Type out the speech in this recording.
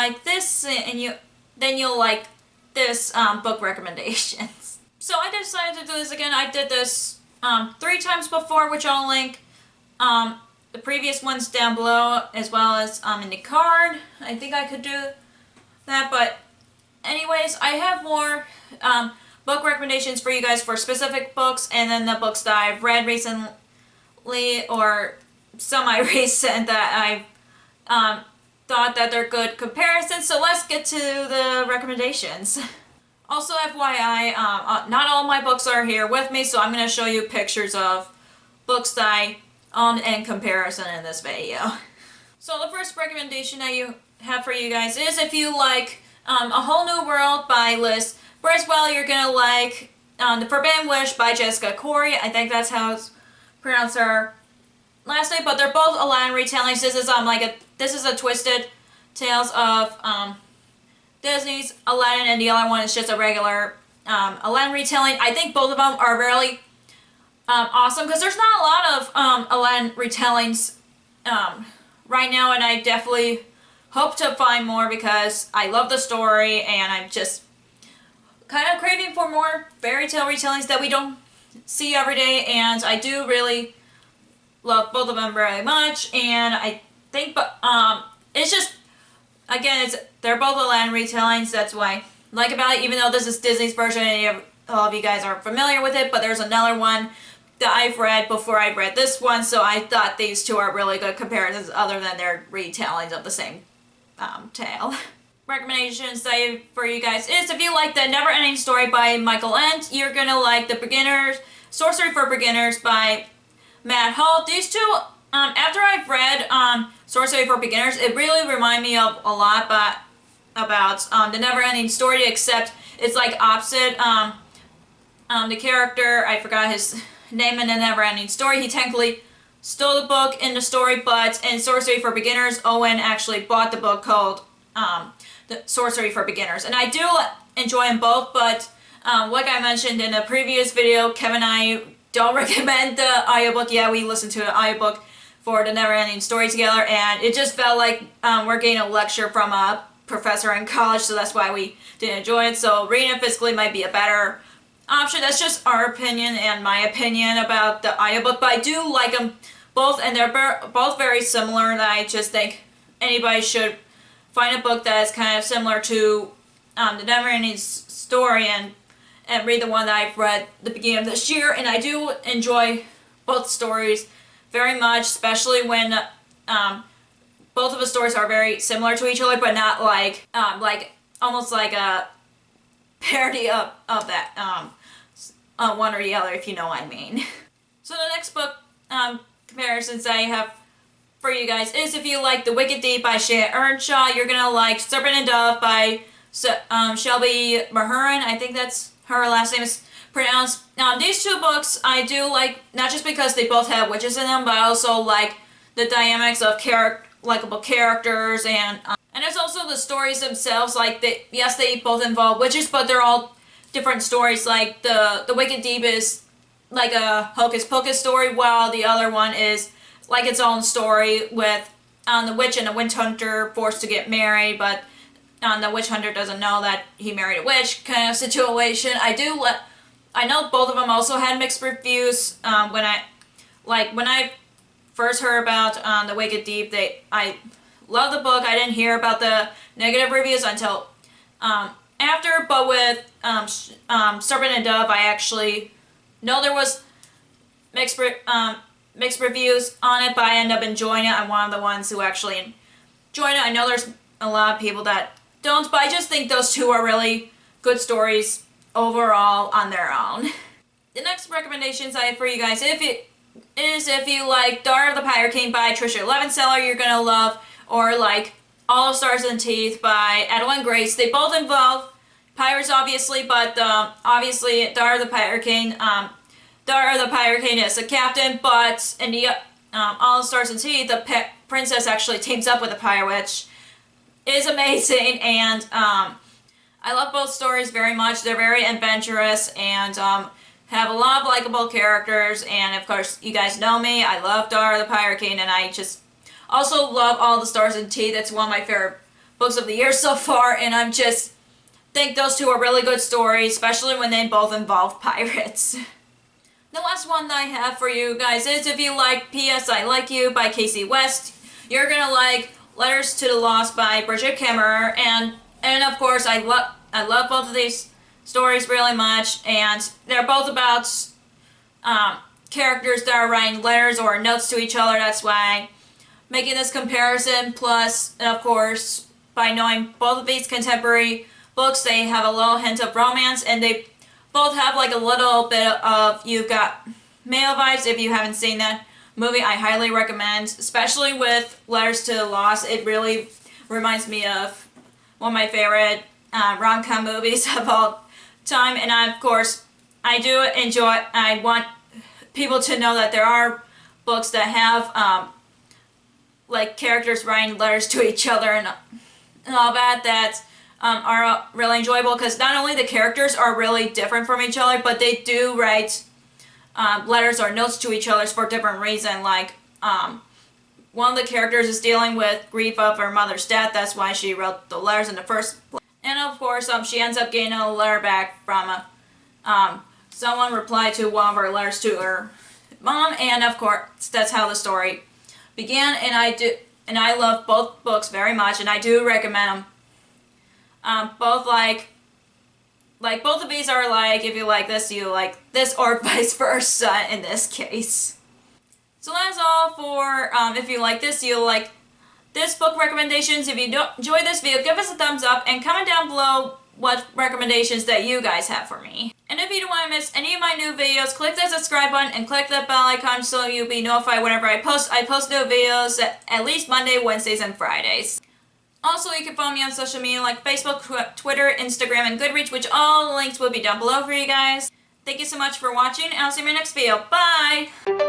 like this, and then you'll like this book recommendations. So I decided to do this again. I did this 3 times before, which I'll link the previous ones down below, as well as in the card. I think I could do that, but anyways, I have more book recommendations for you guys for specific books, and then the books that I've read recently or semi-recent that I've thought that they're good comparisons. So let's get to the recommendations. Also, FYI, not all my books are here with me, so I'm going to show you pictures of books that I own in comparison in this video. So the first recommendation that you have for you guys is, if you like A Whole New World by Liz Briswell, you're going to like The Forbidden Wish by Jessica Corey. I think that's how it's pronounced her last name, but they're both Aladdin retellings. This is a twisted tales of Disney's Aladdin, and the other one is just a regular Aladdin retelling. I think both of them are really awesome, because there's not a lot of Aladdin retellings right now, and I definitely hope to find more because I love the story, and I'm just kind of craving for more fairy tale retellings that we don't see every day, and I do really love both of them very much. And I think, but it's just, again, they're both Aladdin retellings. That's what I like about it, even though this is Disney's version and all of you guys aren't familiar with it. But there's another one that I've read before I read this one, so I thought these two are really good comparisons other than their retellings of the same tale. Recommendations that I have for you guys is, if you like the Neverending Story by Michael Ent, you're gonna like the Sorcery for Beginners by Matt Hall. These two, after I've read Sorcery for Beginners, it really reminded me of a lot about the Neverending Story, except it's like opposite. The character, I forgot his name in the Neverending Story, he technically stole the book in the story, but in Sorcery for Beginners, Owen actually bought the book called the Sorcery for Beginners. And I do enjoy them both, but like I mentioned in a previous video, Kevin and I don't recommend the audiobook. Yeah, we listened to an audiobook for the Neverending Story together, and it just felt like we're getting a lecture from a professor in college, so that's why we didn't enjoy it. So reading it physically might be a better option. That's just our opinion and my opinion about the audiobook, but I do like them both, and they're both very similar, and I just think anybody should find a book that is kind of similar to the Neverending Story and read the one that I've read at the beginning of this year. And I do enjoy both stories very much, especially when both of the stories are very similar to each other, but not like almost like a parody of that one or the other, if you know what I mean. So the next book comparisons I have for you guys is, if you like The Wicked Deep by Shea Earnshaw, you're gonna like Serpent and Dove by Shelby Mahurin. I think that's her last name is pronounced. These two books I do like, not just because they both have witches in them, but I also like the dynamics of likable characters, and there's also the stories themselves. Like, yes, they both involve witches, but they're all different stories. Like the Wicked Deep is like a hocus pocus story, while the other one is like its own story with the witch and the witch hunter forced to get married, but the witch hunter doesn't know that he married a witch kind of situation. I know both of them also had mixed reviews. When I first heard about The Wicked Deep, I love the book. I didn't hear about the negative reviews until after, but with Serpent and Dove, I actually know there was mixed reviews on it, but I ended up enjoying it. I'm one of the ones who actually enjoyed it. I know there's a lot of people that don't, but I just think those two are really good stories overall on their own. The next recommendations I have for you guys, if you like Daughter of the Pirate King by Trisha Levenseller, you're gonna love, or like All of Stars and Teeth by Adeline Grace. They both involve pirates, obviously, but obviously Daughter of the Pirate King, is a captain, but in the All of Stars and Teeth, the princess actually teams up with a pirate, which is amazing. And I love both stories very much. They're very adventurous and have a lot of likable characters. And of course, you guys know me, I love Daughter of the Pirate King, and I just also love All the Stars and Teeth. It's one of my favorite books of the year so far, and I'm just think those two are really good stories, especially when they both involve pirates. The last one that I have for you guys is if you like P.S. I Like You by Casey West, you're gonna like Letters to the Lost by Bridget Kimmerer, and of course I love both of these stories really much, and they're both about characters that are writing letters or notes to each other. That's why making this comparison. Plus, of course, by knowing both of these contemporary books, they have a little hint of romance, and they both have like a little bit of You've Got Mail vibes. If you haven't seen that movie, I highly recommend, especially with Letters to the Lost. It really reminds me of one of my favorite rom-com movies of all time, and of course, I do enjoy, I want people to know that there are books that have like characters writing letters to each other and all that are really enjoyable, because not only the characters are really different from each other, but they do write letters or notes to each other for different reasons. Like one of the characters is dealing with grief of her mother's death. That's why she wrote the letters in the first place. And of course, she ends up getting a letter back from someone replied to one of her letters to her mom, and of course, that's how the story began. And I love both books very much, and I do recommend them. Both like both of these are like, if you like this, you like this, or vice versa in this case. So that's all for if you like this, you like this book recommendations. If you enjoy this video, give us a thumbs up and comment down below what recommendations that you guys have for me. And if you don't want to miss any of my new videos, click that subscribe button and click that bell icon so you'll be notified whenever I post. I post new videos at least Monday, Wednesdays, and Fridays. Also, you can follow me on social media like Facebook, Twitter, Instagram, and Goodreads, which all links will be down below for you guys. Thank you so much for watching, and I'll see you in my next video. Bye!